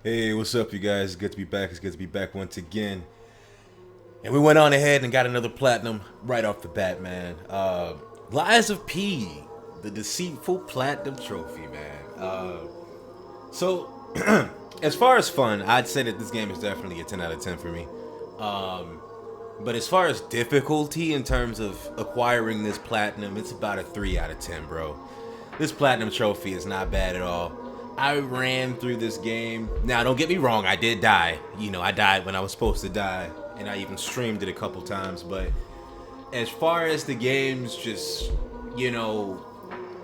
Hey, what's up, you guys? It's good to be back. It's good to be back once again. And we went on ahead and got another platinum right off the bat, man. Lies of P, the Deceitful Platinum Trophy, man. So, as far as fun, I'd say that this game is definitely a 10 out of 10 for me. But as far as difficulty in terms of acquiring this platinum, it's about a 3 out of 10, bro. This platinum trophy is not bad at all. I ran through this game. Now, don't get me wrong, I did die. I died when I was supposed to die, and I even streamed it a couple times. But as far as the game's just, you know,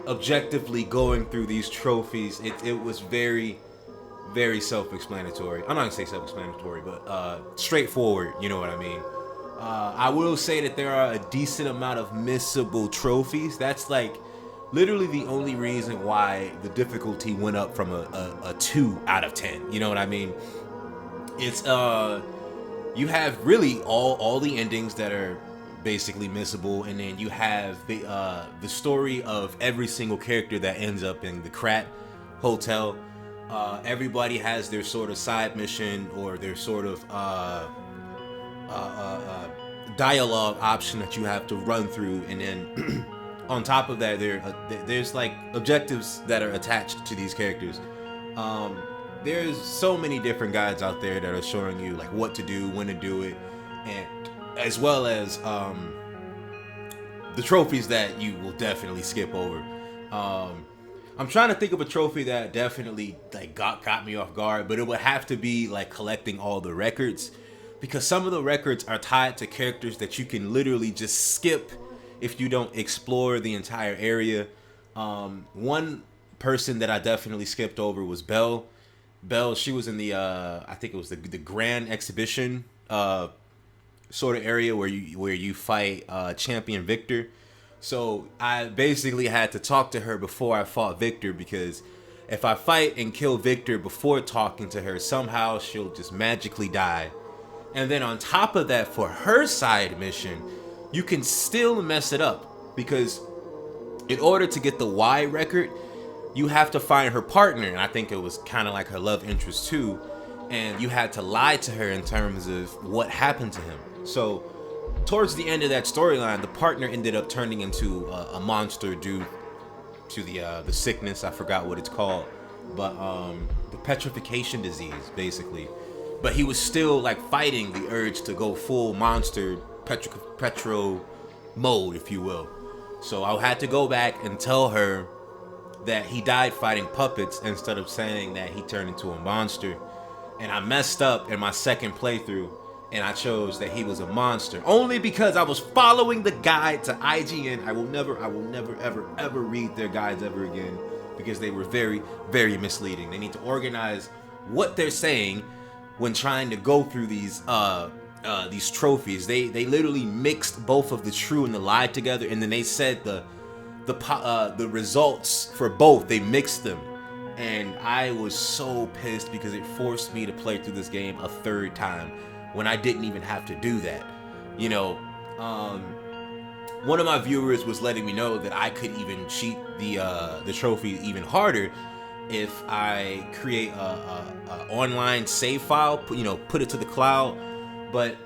objectively going through these trophies, it was very, very self-explanatory. I'm not gonna say self-explanatory, but straightforward. You know what I mean? I will say that there are a decent amount of missable trophies. That's like literally the only reason why the difficulty went up from a 2 out of 10. You know what I mean? It's you have really all the endings that are basically missable, and then you have the story of every single character that ends up in the Krat hotel. Everybody has their sort of side mission or their sort of dialogue option that you have to run through, and then on top of that, there's like objectives that are attached to these characters. There's so many different guides out there that are showing you like what to do, when to do it, and as well as the trophies that you will definitely skip over. I'm trying to think of a trophy that definitely like got me off guard, but it would have to be like collecting all the records, because some of the records are tied to characters that you can literally just skip if you don't explore the entire area. One person that I definitely skipped over was Belle. Belle, she was in the I think it was the Grand Exhibition sort of area where you fight Champion Victor. So I basically had to talk to her before I fought Victor, because if I fight and kill Victor before talking to her, somehow she'll just magically die. And then on top of that, for her side mission, you can still mess it up, because in order to get the Y record, you have to find her partner, and I think it was kind of like her love interest too, and you had to lie to her in terms of what happened to him. So towards the end of that storyline, the partner ended up turning into a monster due to the sickness. I forgot what it's called, but the petrification disease, basically. But he was still like fighting the urge to go full monster petro mode, if you will. So I had to go back and tell her that he died fighting puppets instead of saying that he turned into a monster. And I messed up in my second playthrough, and I chose that he was a monster only because I was following the guide to IGN. I will never ever read their guides ever again, because they were very, very misleading. They need to organize what they're saying when trying to go through these trophies. They literally mixed both of the true and the lie together, and then they said the results for both. They mixed them, and I was so pissed because it forced me to play through this game a third time when I didn't even have to do that. You know, one of my viewers was letting me know that I could even cheat the trophy even harder if I create a online save file, put it to the cloud. But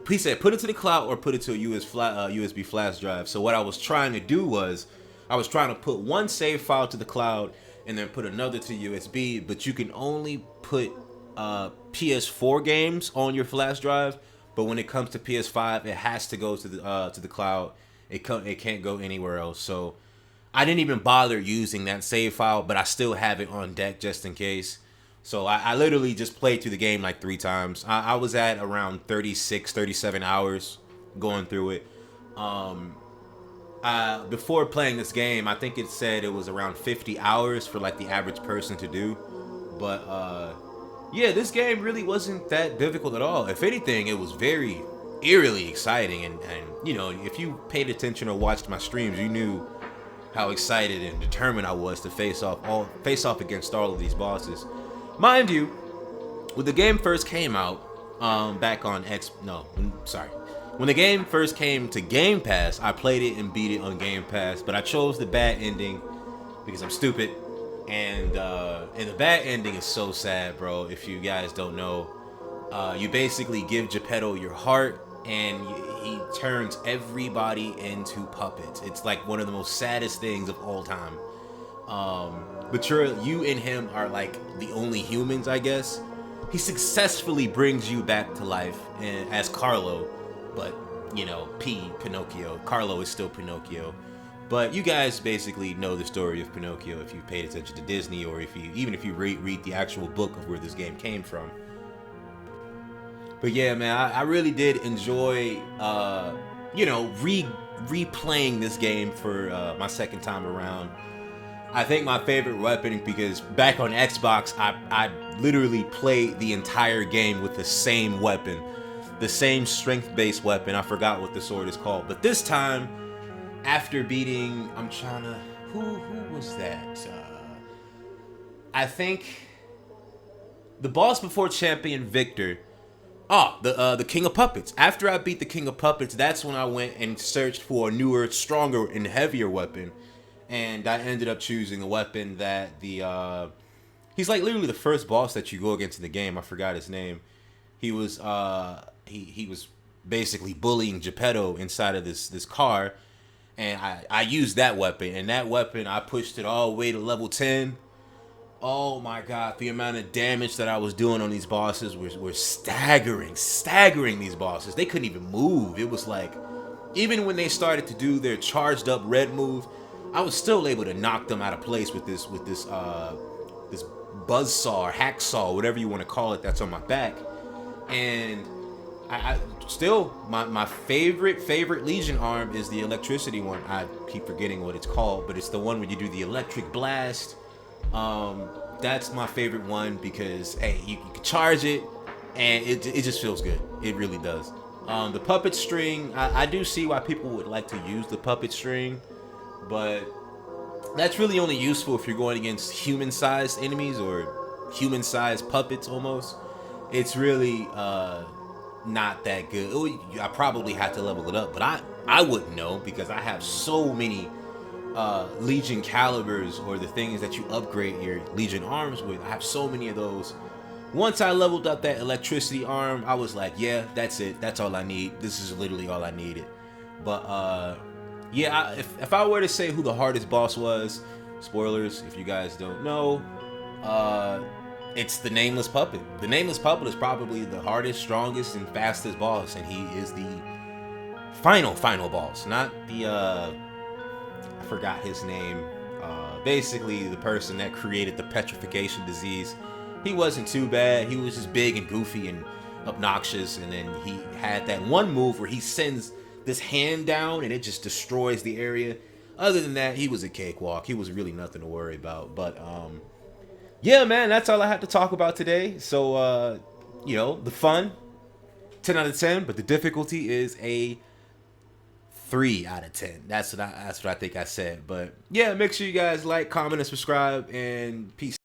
he said put it to the cloud or put it to a USB flash drive. So what I was trying to do was I was trying to put one save file to the cloud and then put another to USB. But you can only put PS4 games on your flash drive. But when it comes to PS5, it has to go to the cloud. It can't go anywhere else. So I didn't even bother using that save file, but I still have it on deck just in case. So I literally just played through the game like 3 times. I was at around 36, 37 hours going through it. Before playing this game, I think it said it was around 50 hours for like the average person to do. But yeah, this game really wasn't that difficult at all. If anything, it was very eerily exciting. And if you paid attention or watched my streams, you knew how excited and determined I was to face off against all of these bosses. Mind you, when the game first came out, when the game first came to Game Pass, I played it and beat it on Game Pass, but I chose the bad ending because I'm stupid. And the bad ending is so sad, bro. If you guys don't know, you basically give Geppetto your heart, and he turns everybody into puppets. It's like one of the most saddest things of all time. But you and him are like the only humans, I guess. He successfully brings you back to life and, as Carlo, but you know, Pinocchio. Carlo is still Pinocchio. But you guys basically know the story of Pinocchio if you paid attention to Disney, or even if you read the actual book of where this game came from. But yeah, man, I really did enjoy, replaying this game for my second time around. I think my favorite weapon, because back on Xbox, I literally played the entire game with the same weapon, the same strength-based weapon. I forgot what the sword is called, but this time, after beating, who was that? I think the boss before Champion Victor. The King of Puppets. After I beat the King of Puppets, that's when I went and searched for a newer, stronger, and heavier weapon. And I ended up choosing a weapon that he's like literally the first boss that you go against in the game. I forgot his name. He was he was basically bullying Geppetto inside of this car, and I used that weapon. And that weapon, I pushed it all the way to level 10. Oh my god, the amount of damage that I was doing on these bosses were staggering these bosses. They couldn't even move. It was like, even when they started to do their charged up red move, I was still able to knock them out of place with this buzzsaw or hacksaw, whatever you want to call it, that's on my back. And I still, my favorite Legion arm is the electricity one. I keep forgetting what it's called, but it's the one where you do the electric blast. That's my favorite one because, hey, you can charge it and it just feels good. It really does. The puppet string, I do see why people would like to use the puppet string, but that's really only useful if you're going against human-sized enemies or human-sized puppets almost. It's really not that good. I probably have to level it up, but I wouldn't know because I have so many Legion calibers, or the things that you upgrade your Legion arms with. I have so many of those. Once I leveled up that electricity arm, I was like, yeah, that's it. That's all I need. This is literally all I needed. But yeah, if I were to say who the hardest boss was, spoilers if you guys don't know, it's the Nameless Puppet. The Nameless Puppet is probably the hardest, strongest, and fastest boss, and he is the final boss, not the I forgot his name. Basically, the person that created the petrification disease. He wasn't too bad. He was just big and goofy and obnoxious. And then he had that one move where he sends this hand down and it just destroys the area. Other than that, he was a cakewalk. He was really nothing to worry about. But yeah, man, that's all I had to talk about today. So the fun, 10 out of 10, but the difficulty is a 3 out of 10. That's what I think I said. But yeah, make sure you guys like, comment, and subscribe, and peace.